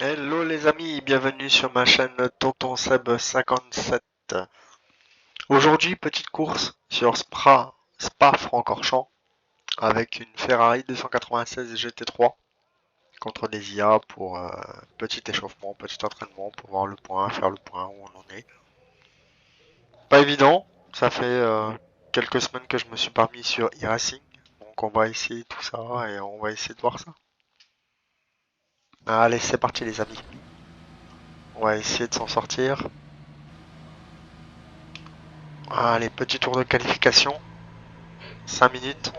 Hello les amis, bienvenue sur ma chaîne Tonton Seb 57. Aujourd'hui, petite course sur Spa-Francorchamps avec une Ferrari 296 GT3 contre des IA pour petit échauffement, petit entraînement pour voir le point, faire le point où on en est. Pas évident, ça fait quelques semaines que je me suis pas mis sur e-racing, donc on va essayer tout ça et on va essayer de voir ça. Allez, c'est parti les amis, on va essayer de s'en sortir. Allez, petit tour de qualification. 5 minutes.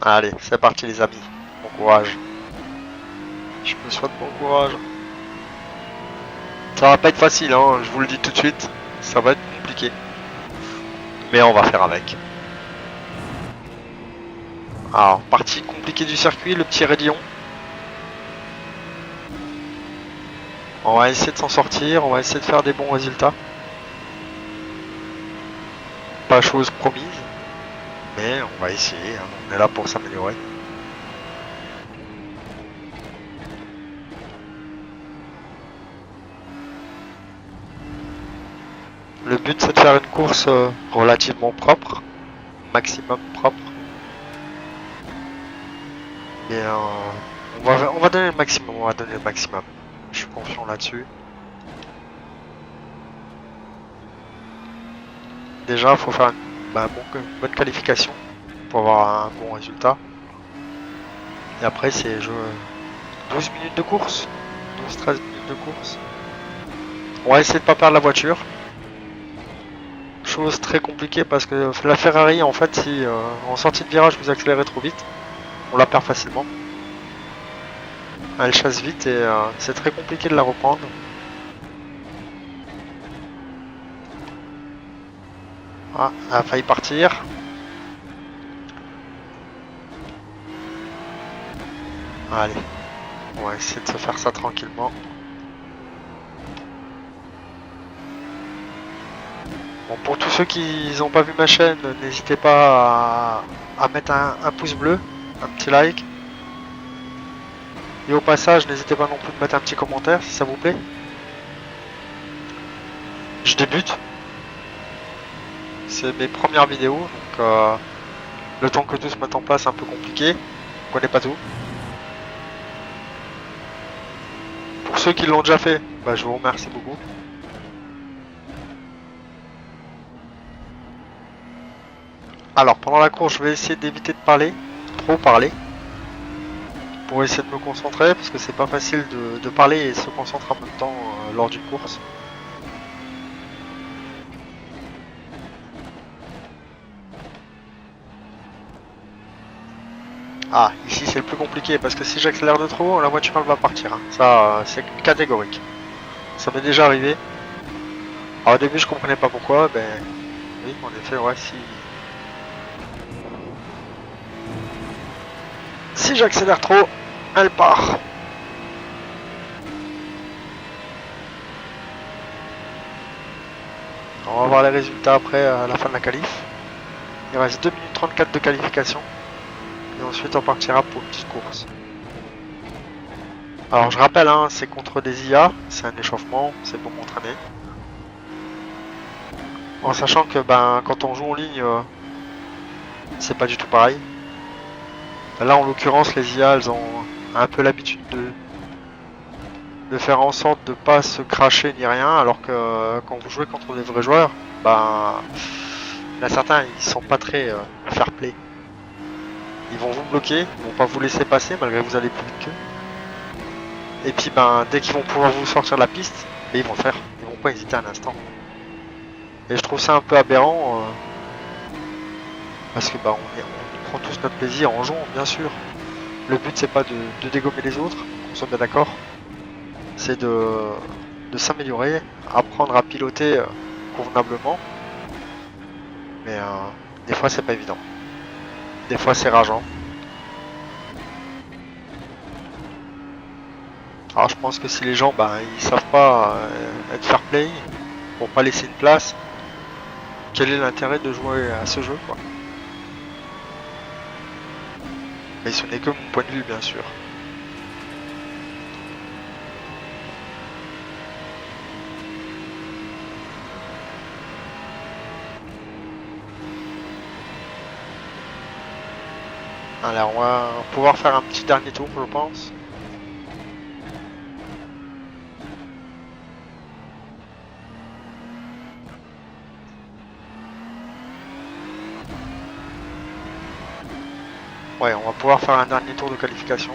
Allez, c'est parti les amis. Bon courage. Je me souhaite bon courage. Ça va pas être facile, hein, je vous le dis tout de suite. Ça va être compliqué. Mais on va faire avec. Alors, partie compliquée du circuit, le petit raidillon. On va essayer de s'en sortir, on va essayer de faire des bons résultats. Pas chose promise. Mais on va essayer, hein, on est là pour s'améliorer. Le but c'est de faire une course relativement propre, maximum propre. Mais on va donner le maximum, on va donner le maximum. Je suis confiant là-dessus. Déjà, il faut faire une bonne qualification pour avoir un bon résultat. Et après, c'est 12 minutes de course, 12-13 minutes de course. On va essayer de pas perdre la voiture. Chose très compliquée parce que la Ferrari, en fait, si en sortie de virage vous accélérez trop vite, on la perd facilement. Elle chasse vite et c'est très compliqué de la reprendre. Ah, elle a failli partir. Allez, on va essayer de se faire ça tranquillement. Bon, pour tous ceux qui n'ont pas vu ma chaîne, n'hésitez pas à mettre un pouce bleu, un petit like. Et au passage, n'hésitez pas non plus de mettre un petit commentaire si ça vous plaît. Je débute. C'est mes premières vidéos, donc le temps que tout se mette en place, c'est un peu compliqué. On connaît pas tout. Pour ceux qui l'ont déjà fait, je vous remercie beaucoup. Alors, pendant la course, je vais essayer d'éviter de trop parler, pour essayer de me concentrer, parce que c'est pas facile de parler et se concentrer en même temps lors d'une course. Ah, ici c'est le plus compliqué, parce que si j'accélère de trop, la voiture elle va partir. Hein. Ça, c'est catégorique. Ça m'est déjà arrivé. Alors au début je comprenais pas pourquoi, oui, en effet, ouais, si j'accélère trop, elle part. On va voir les résultats après à la fin de la qualif. Il reste 2 minutes 34 de qualification. Et ensuite on partira pour une petite course. Alors je rappelle, hein, c'est contre des IA, c'est un échauffement, c'est pour m'entraîner. En sachant que quand on joue en ligne, c'est pas du tout pareil. Là en l'occurrence les IA elles ont un peu l'habitude de faire en sorte de pas se cracher ni rien, alors que quand vous jouez contre des vrais joueurs, il y en a certains ils sont pas très fair play. Ils vont vous bloquer, ils vont pas vous laisser passer malgré que vous allez plus vite qu'eux. Et puis dès qu'ils vont pouvoir vous sortir de la piste, ils vont le faire, ils vont pas hésiter un instant. Et je trouve ça un peu aberrant parce que on prend tous notre plaisir en jouant bien sûr. Le but c'est pas de dégommer les autres, qu'on soit bien d'accord. C'est de s'améliorer, apprendre à piloter convenablement. Mais des fois c'est pas évident. Des fois c'est rageant. Alors je pense que si les gens ils savent pas être fair play pour pas laisser une place, quel est l'intérêt de jouer à ce jeu quoi. Mais ce n'est que mon point de vue, bien sûr. Alors, on va pouvoir faire un petit dernier tour, je pense. Ouais, on va pouvoir faire un dernier tour de qualification.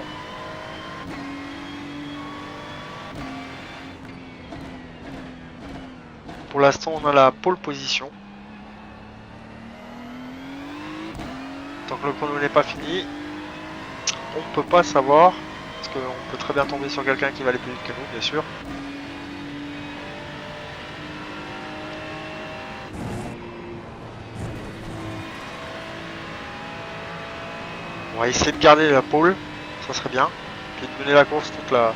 Pour l'instant, on a la pole position. Tant que le chrono n'est pas fini, on ne peut pas savoir. Parce qu'on peut très bien tomber sur quelqu'un qui va aller plus vite que nous, bien sûr. On va essayer de garder la pole, ça serait bien. Puis de mener la course toute la...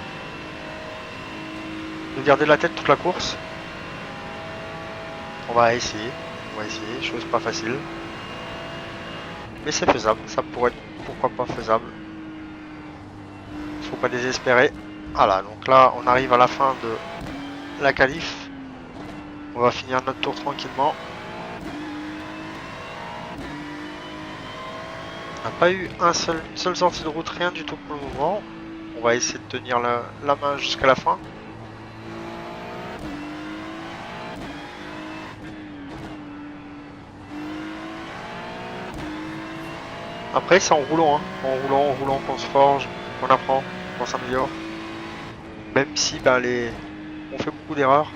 de garder la tête toute la course. On va essayer, chose pas facile. Mais c'est faisable, ça pourrait être pourquoi pas faisable. Faut pas désespérer. Voilà, donc là on arrive à la fin de la qualif. On va finir notre tour tranquillement. On n'a pas eu une seule sortie de route, rien du tout pour le moment. On va essayer de tenir la main jusqu'à la fin. Après c'est en roulant, hein. En roulant qu'on se forge, qu'on apprend, qu'on s'améliore. Même si bah, on fait beaucoup d'erreurs.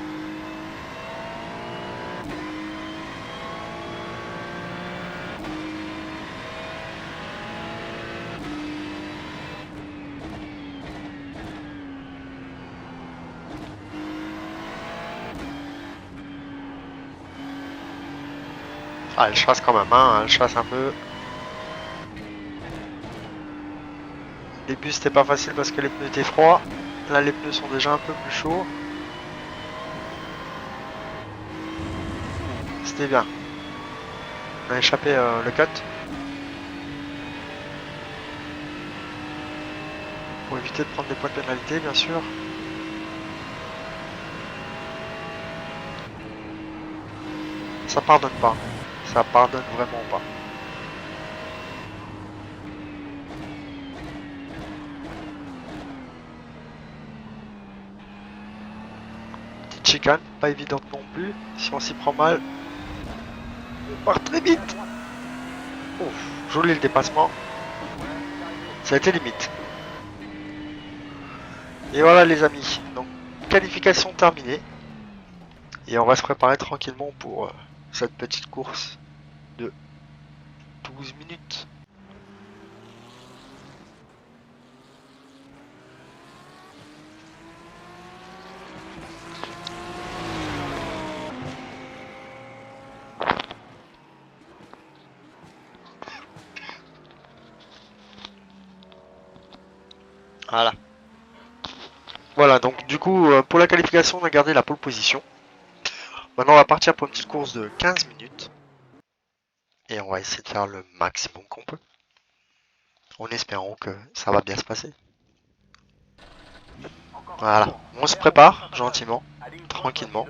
Ah, elle chasse quand même, hein, elle chasse un peu. Au début c'était pas facile parce que les pneus étaient froids. Là les pneus sont déjà un peu plus chauds. C'était bien. On a échappé le cut. Pour éviter de prendre des points de pénalité bien sûr. Ça pardonne pas. Ça pardonne vraiment pas. Petite chicane, pas évidente non plus. Si on s'y prend mal, on part très vite. Ouf, joli le dépassement. Ça a été limite. Et voilà les amis. Donc qualification terminée. Et on va se préparer tranquillement pour cette petite course de 12 minutes. Voilà. Voilà, donc du coup, pour la qualification, on a gardé la pole position. Maintenant, on va partir pour une petite course de 15 minutes. Et on va essayer de faire le maximum qu'on peut. En espérant que ça va bien se passer. Voilà, on se prépare gentiment, tranquillement.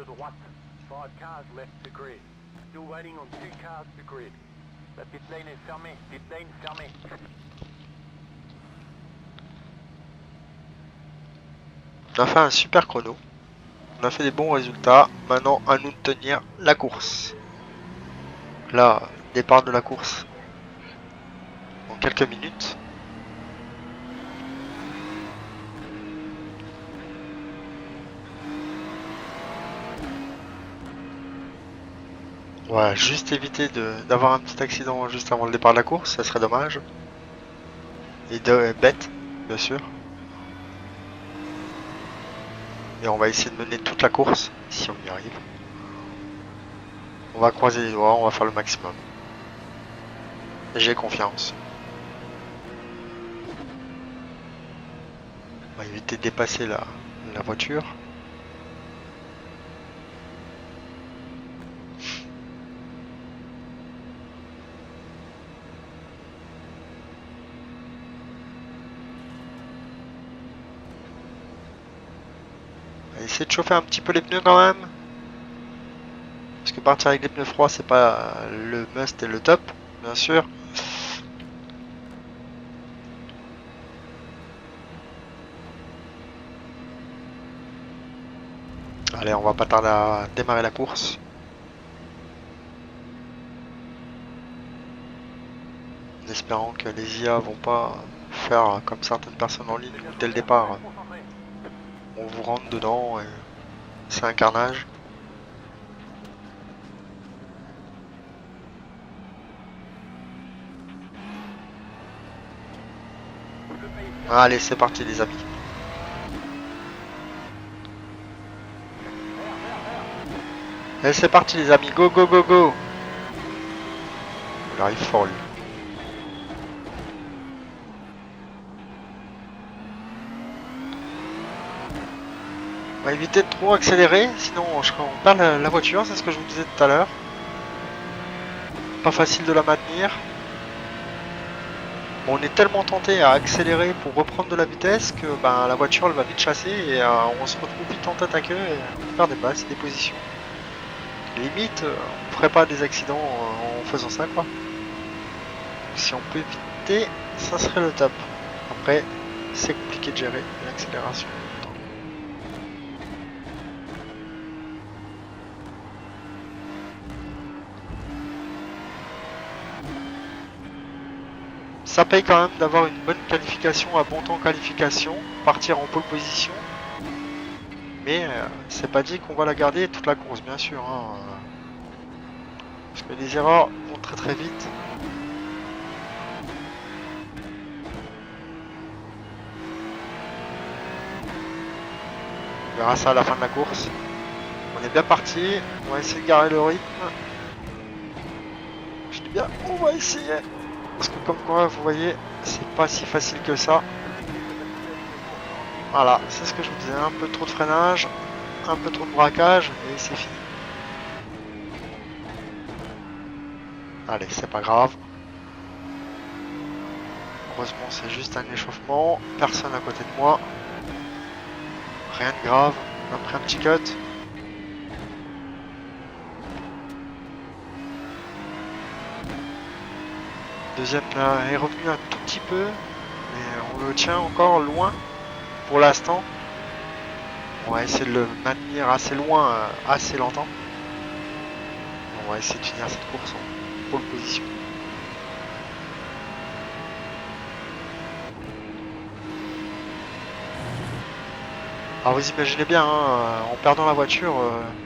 On a fait un super chrono. On a fait des bons résultats. Maintenant, à nous de tenir la course. Là, départ de la course en quelques minutes. On va juste éviter d'avoir un petit accident juste avant le départ de la course, ça serait dommage. Et bête, bien sûr. Et on va essayer de mener toute la course, si on y arrive. On va croiser les doigts, on va faire le maximum. J'ai confiance. On va éviter de dépasser la voiture. essayer de chauffer un petit peu les pneus quand même. Parce que partir avec des pneus froids, c'est pas le must et le top, bien sûr. Allez, on va pas tarder à démarrer la course. En espérant que les IA vont pas faire comme certaines personnes en ligne où dès le départ on vous rentre dedans et c'est un carnage. Allez, c'est parti les amis. Et c'est parti les amis, go go go go. Il arrive fort lui. On va éviter de trop accélérer, sinon on perd la voiture, c'est ce que je vous disais tout à l'heure. Pas facile de la maintenir. Bon, on est tellement tenté à accélérer pour reprendre de la vitesse que ben, la voiture elle va vite chasser et on se retrouve vite en tête à queue et on perd des places, des positions. Limite, on ferait pas des accidents en faisant ça quoi. Si on peut éviter, ça serait le top. Après, c'est compliqué de gérer l'accélération. Ça paye quand même d'avoir une bonne qualification à bon temps qualification, partir en pole position. Mais c'est pas dit qu'on va la garder toute la course, bien sûr. Hein. Parce que les erreurs vont très très vite. On verra ça à la fin de la course. On est bien parti. On va essayer de garder le rythme. Je dis bien, on va essayer. Parce que comme quoi, vous voyez, c'est pas si facile que ça. Voilà, c'est ce que je vous disais. Un peu trop de freinage, un peu trop de braquage et c'est fini. Allez, c'est pas grave. Heureusement, c'est juste un échauffement. Personne à côté de moi. Rien de grave. On a pris un petit cut. Deuxième est revenu un tout petit peu. Mais on le tient encore loin pour l'instant. On va essayer de le maintenir assez loin, assez longtemps. On va essayer de finir cette course en pole position. Alors vous imaginez bien, hein, en perdant la voiture,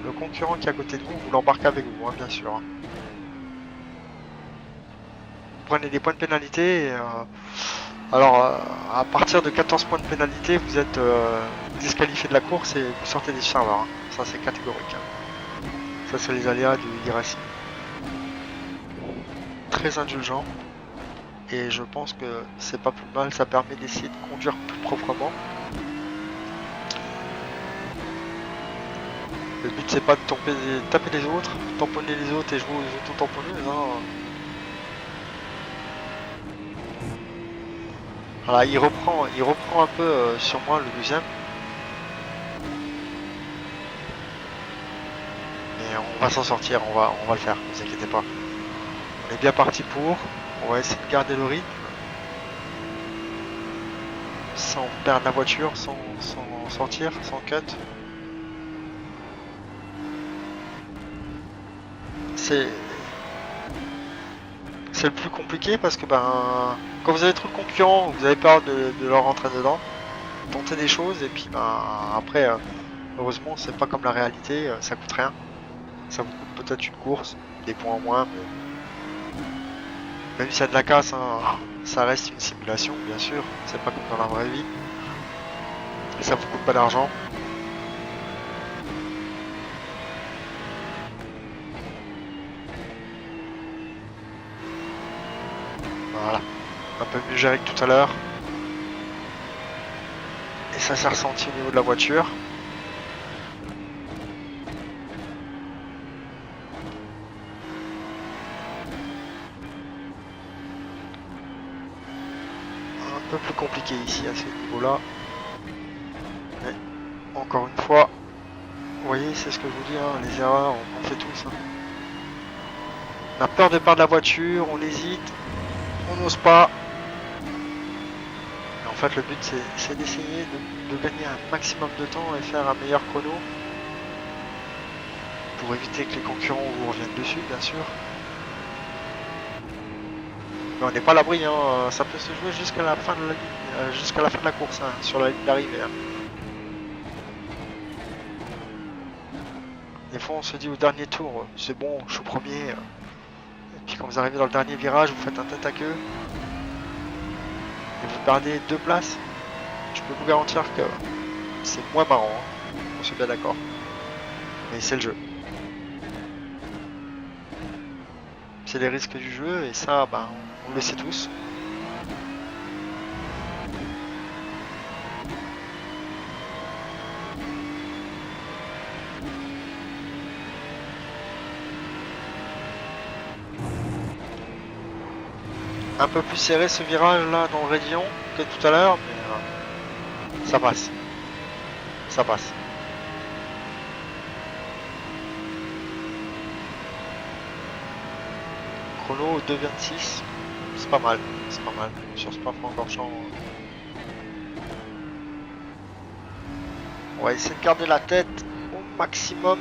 le concurrent qui est à côté de vous, vous l'embarquez avec vous, hein, bien sûr. Hein. Vous prenez des points de pénalité. Alors, à partir de 14 points de pénalité, vous êtes disqualifié de la course et vous sortez des serveurs. Hein. Ça, c'est catégorique. Hein. Ça, c'est les aléas du e-racing. Très indulgent. Et je pense que c'est pas plus mal. Ça permet d'essayer de conduire plus proprement. Le but, c'est pas de taper les autres, tamponner les autres et jouer aux auto-tamponneuses. Hein. Voilà, il reprend un peu sur moi le deuxième. Mais on va s'en sortir, on va le faire, ne vous inquiétez pas. On est bien parti pour. On va essayer de garder le rythme. Sans perdre la voiture, sans sortir, sans cut. C'est le plus compliqué parce que ben quand vous avez trop de concurrents, vous avez peur de leur rentrer dedans, tenter des choses et puis ben après heureusement c'est pas comme la réalité, ça coûte rien. Ça vous coûte peut-être une course, des points en moins, mais même si y a de la casse, hein, ça reste une simulation bien sûr, c'est pas comme dans la vraie vie. Et ça vous coûte pas d'argent. Voilà, un peu mieux géré que tout à l'heure. Et ça s'est ressenti au niveau de la voiture. Un peu plus compliqué ici à ce niveau-là. Mais encore une fois, Vous voyez, c'est ce que je vous dis, hein, les erreurs, on fait tous. Hein. On a peur de perdre la voiture, on hésite, on n'ose pas. Et en fait, le but, c'est d'essayer de gagner un maximum de temps et faire un meilleur chrono pour éviter que les concurrents vous reviennent dessus, bien sûr. Mais on n'est pas à l'abri, hein, ça peut se jouer jusqu'à la fin de la ligne, jusqu'à la fin de la course, hein, sur la ligne d'arrivée. Hein. Des fois, on se dit au dernier tour, c'est bon, je suis premier. Et puis quand vous arrivez dans le dernier virage, vous faites un tête à queue et vous perdez 2 places. Je peux vous garantir que c'est moins marrant, hein. On se bien d'accord. Mais c'est le jeu. C'est les risques du jeu et ça, ben, on le sait tous. Un peu plus serré ce virage là dans le raidillon que tout à l'heure, mais ça passe. Ça passe. Chrono 2,26, c'est pas mal, c'est pas mal. Sur Spa-Francorchamps, on va essayer de garder la tête au maximum,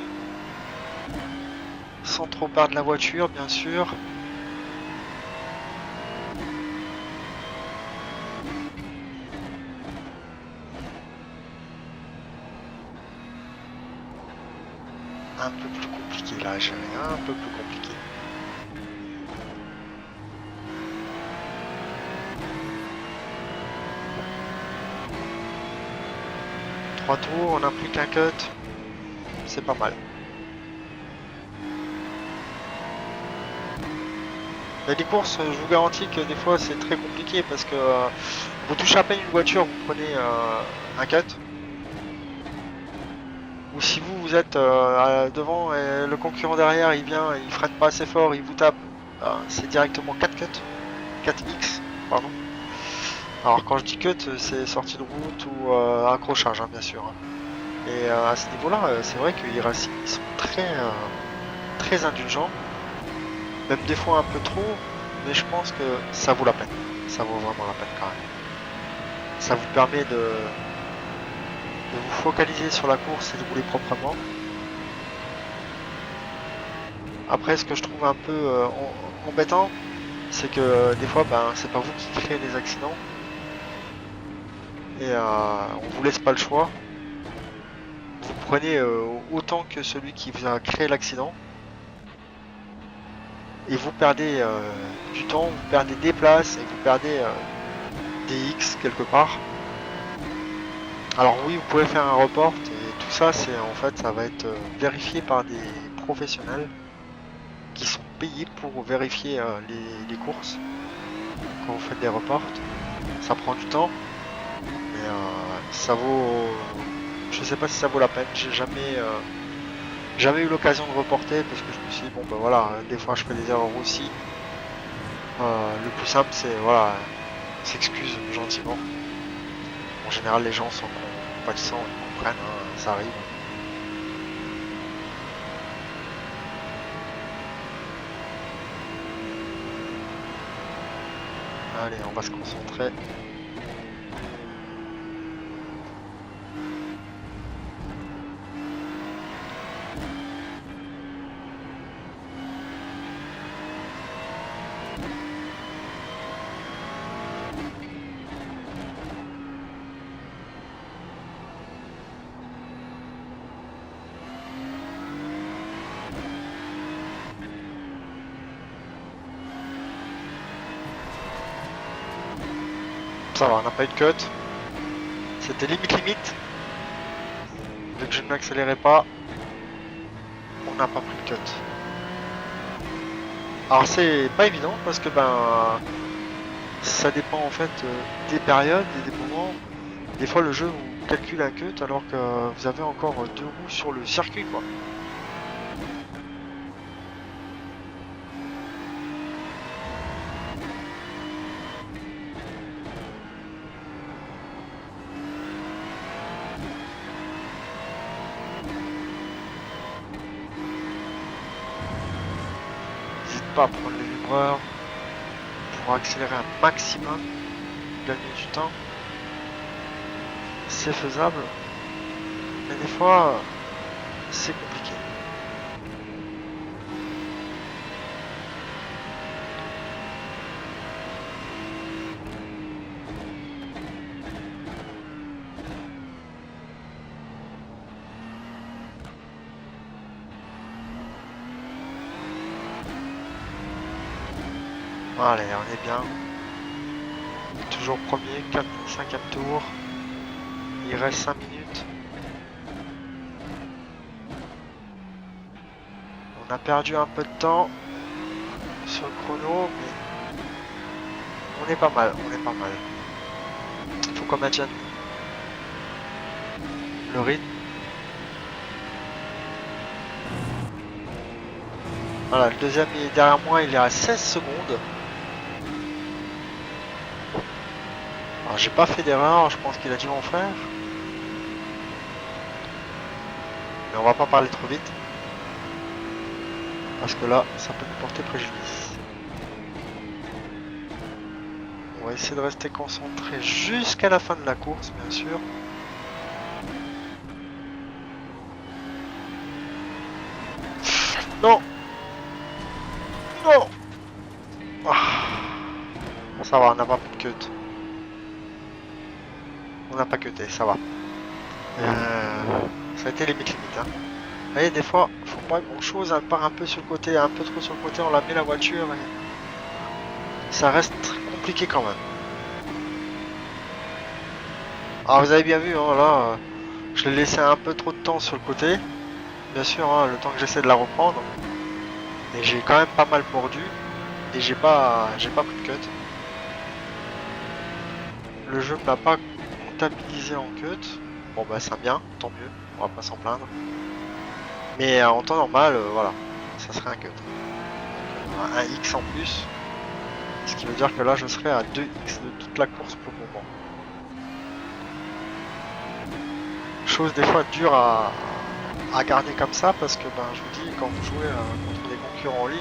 sans trop perdre la voiture, bien sûr. Un peu plus compliqué là, j'ai un peu plus compliqué. Trois tours, on n'a plus qu'un cut, c'est pas mal. Mais les courses, je vous garantis que des fois c'est très compliqué parce que vous touchez à peine une voiture, vous prenez un cut. Ou si vous êtes devant et le concurrent derrière il vient, il freine pas assez fort, il vous tape, c'est directement 4 cuts, 4x, pardon. Alors quand je dis cut, c'est sortie de route ou accrochage, hein, bien sûr. Et à ce niveau-là, c'est vrai que les Racing ils sont très indulgents, même des fois un peu trop, mais je pense que ça vaut la peine. Ça vaut vraiment la peine quand même. Ça vous permet de vous focaliser sur la course et de rouler proprement. Après, ce que je trouve un peu embêtant, c'est que des fois, ben, c'est pas vous qui créez les accidents. Et on vous laisse pas le choix. Vous prenez autant que celui qui vous a créé l'accident. Et vous perdez du temps, vous perdez des places et vous perdez des X quelque part. Alors oui, vous pouvez faire un report et tout ça, c'est en fait, ça va être vérifié par des professionnels qui sont payés pour vérifier les courses quand vous faites des reports. Ça prend du temps, mais ça vaut. Je sais pas si ça vaut la peine. J'ai jamais eu l'occasion de reporter parce que je me suis dit bon ben voilà, des fois je fais des erreurs aussi. Le plus simple c'est voilà, s'excuse gentiment. En général les gens sont compatissants, ils comprennent, hein, ça arrive. Allez, on va se concentrer. Ça va, on n'a pas eu de cut. C'était limite. Vu que je ne m'accélérais pas, on n'a pas pris de cut. Alors c'est pas évident parce que ben ça dépend en fait des périodes et des moments. Des fois le jeu vous calcule un cut alors que vous avez encore 2 roues sur le circuit quoi. pas à prendre les vibreurs pour accélérer un maximum, gagner du temps. C'est faisable, mais des fois c'est compliqué. Allez, on est bien. Toujours premier, 5e tour. Il reste 5 minutes. On a perdu un peu de temps sur le chrono, mais on est pas mal, on est pas mal. Il faut qu'on maintienne le rythme. Voilà, le deuxième il est derrière moi, il est à 16 secondes. Alors j'ai pas fait d'erreur, je pense qu'il a dû en faire. Mais on va pas parler trop vite. Parce que là, ça peut nous porter préjudice. On va essayer de rester concentré jusqu'à la fin de la course, bien sûr. Non! Non! Ah. Ça va, on n'a pas de cut. On n'a pas cuté, ça va. Ça a été limite. Hein. Vous voyez, des fois, faut pas grand chose, elle part un peu sur le côté, un peu trop sur le côté, on la met la voiture. Et ça reste compliqué quand même. Alors vous avez bien vu, hein, là, je l'ai laissé un peu trop de temps sur le côté. Bien sûr, hein, le temps que j'essaie de la reprendre. Et j'ai quand même pas mal mordu. Et j'ai pas pris de cut. Le jeu ne l'a pas comptabilisé en cut. Bon bah c'est bien, tant mieux, on va pas s'en plaindre. Mais en temps normal, voilà, ça serait un cut. Donc, un X en plus. Ce qui veut dire que là je serai à 2X de toute la course pour le moment. Chose des fois dure à garder comme ça parce que ben, je vous dis, quand vous jouez contre des concurrents en ligne,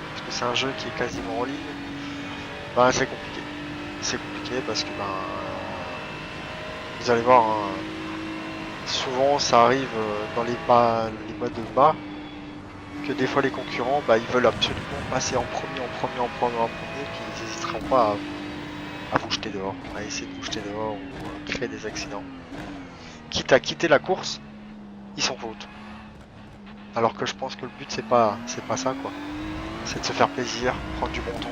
parce que c'est un jeu qui est quasiment en ligne, ben, c'est compliqué. C'est compliqué parce que ben, vous allez voir, hein, souvent ça arrive dans les modes bas, que des fois les concurrents bah, ils veulent absolument passer en premier, puis ils n'hésiteront pas à vous jeter dehors, à essayer de vous jeter dehors ou créer des accidents. Quitte à quitter la course, ils s'en foutent. Alors que je pense que le but c'est pas ça quoi. C'est de se faire plaisir, prendre du bon temps,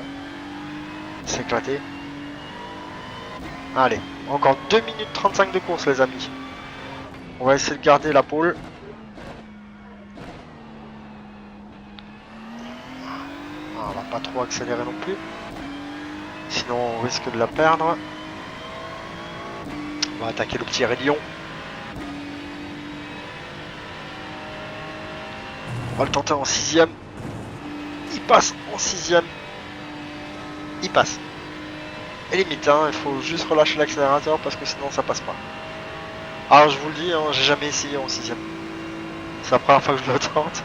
s'éclater. Allez, encore 2 minutes 35 de course les amis. On va essayer de garder la pole. On va pas trop accélérer non plus. Sinon on risque de la perdre. On va attaquer le petit rayon. On va le tenter en 6ème. Il passe en 6ème. Il passe. Et limite, hein, il faut juste relâcher l'accélérateur parce que sinon ça passe pas. Alors je vous le dis, hein, j'ai jamais essayé en 6ème. C'est la première fois que je le tente.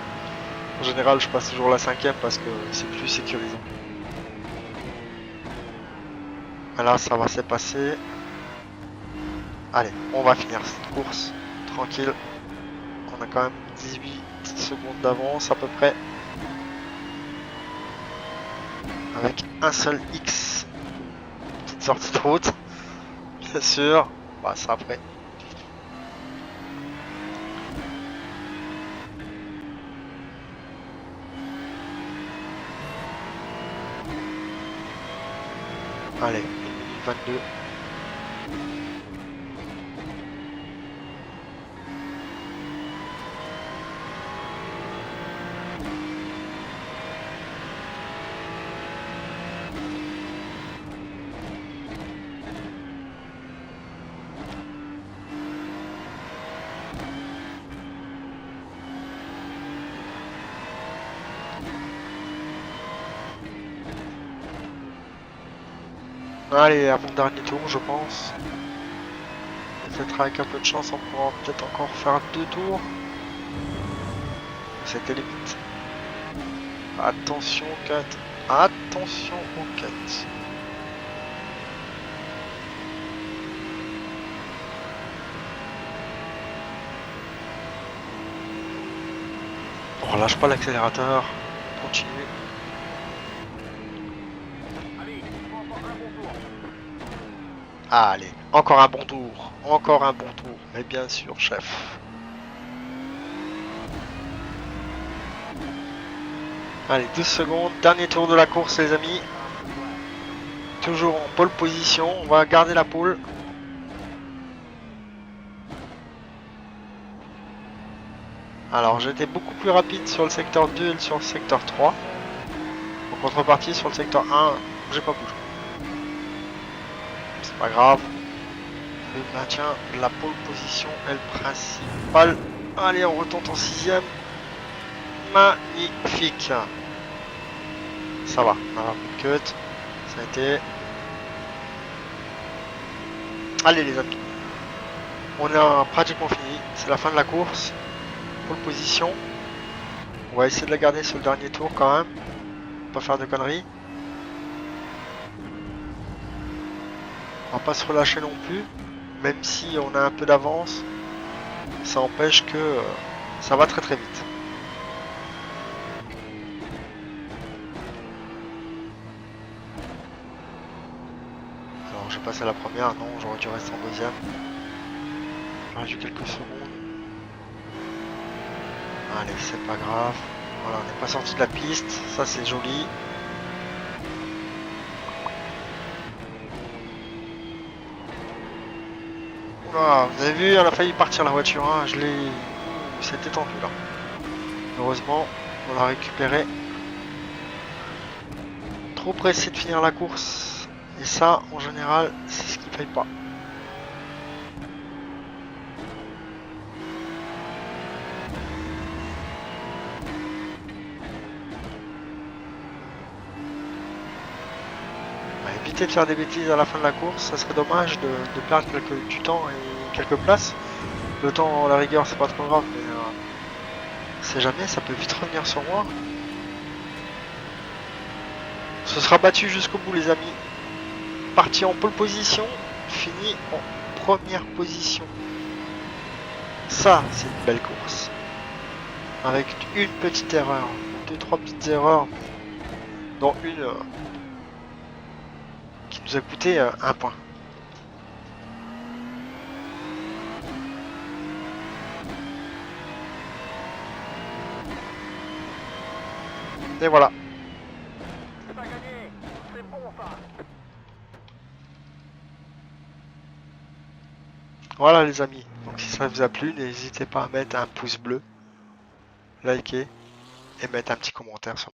En général, je passe toujours la 5ème parce que c'est plus sécurisant. Là, ça va se passer. Allez, on va finir cette course tranquille. On a quand même 18 secondes d'avance à peu près. Avec un seul X. Petite sortie de route. Bien sûr. Bah, ça après. Allez, 1 minute 22. Allez, avant-dernier tour, je pense. Peut-être avec un peu de chance, on pourra peut-être encore faire 2 tours. C'était limite. Attention au cut. Attention au cut. On relâche pas l'accélérateur. Continue. Allez, encore un bon tour. Encore un bon tour. Mais bien sûr, chef. Allez, 12 secondes. Dernier tour de la course, les amis. Toujours en pole position. On va garder la pole. Alors, j'étais beaucoup plus rapide sur le secteur 2 et sur le secteur 3. En contrepartie, sur le secteur 1, j'ai pas bougé. C'est pas grave. Le maintien de la pole position est le principal. Allez, on retente en 6ème. Magnifique. Ça va, on a un peu de cut. Ça a été. Allez les amis. On a pratiquement fini. C'est la fin de la course. Pole position. On va essayer de la garder sur le dernier tour quand même. Pas faire de conneries. On va pas se relâcher non plus. Même si on a un peu d'avance, ça empêche que ça va très très vite. Alors j'ai passé la première, non, j'aurais dû rester en deuxième. J'aurais dû quelques secondes. Allez, c'est pas grave. Voilà, on n'est pas sorti de la piste, ça c'est joli. Oula, vous avez vu, elle a failli partir la voiture, hein, je l'ai... C'était tendu là. Heureusement, on l'a récupéré. Trop pressé de finir la course. Et ça, en général, c'est ce qui paye pas. Éviter de faire des bêtises à la fin de la course, ça serait dommage de perdre du temps et quelques places. Le temps, la rigueur, c'est pas trop grave, mais c'est jamais, ça peut vite revenir sur moi. Ce sera battu jusqu'au bout, les amis. Parti en pole position, fini en première position. Ça, c'est une belle course. Avec une petite erreur, 2-3 petites erreurs, dont une qui nous a coûté 1 point. Et voilà. Voilà les amis. Donc si ça vous a plu, n'hésitez pas à mettre un pouce bleu, liker et mettre un petit commentaire sur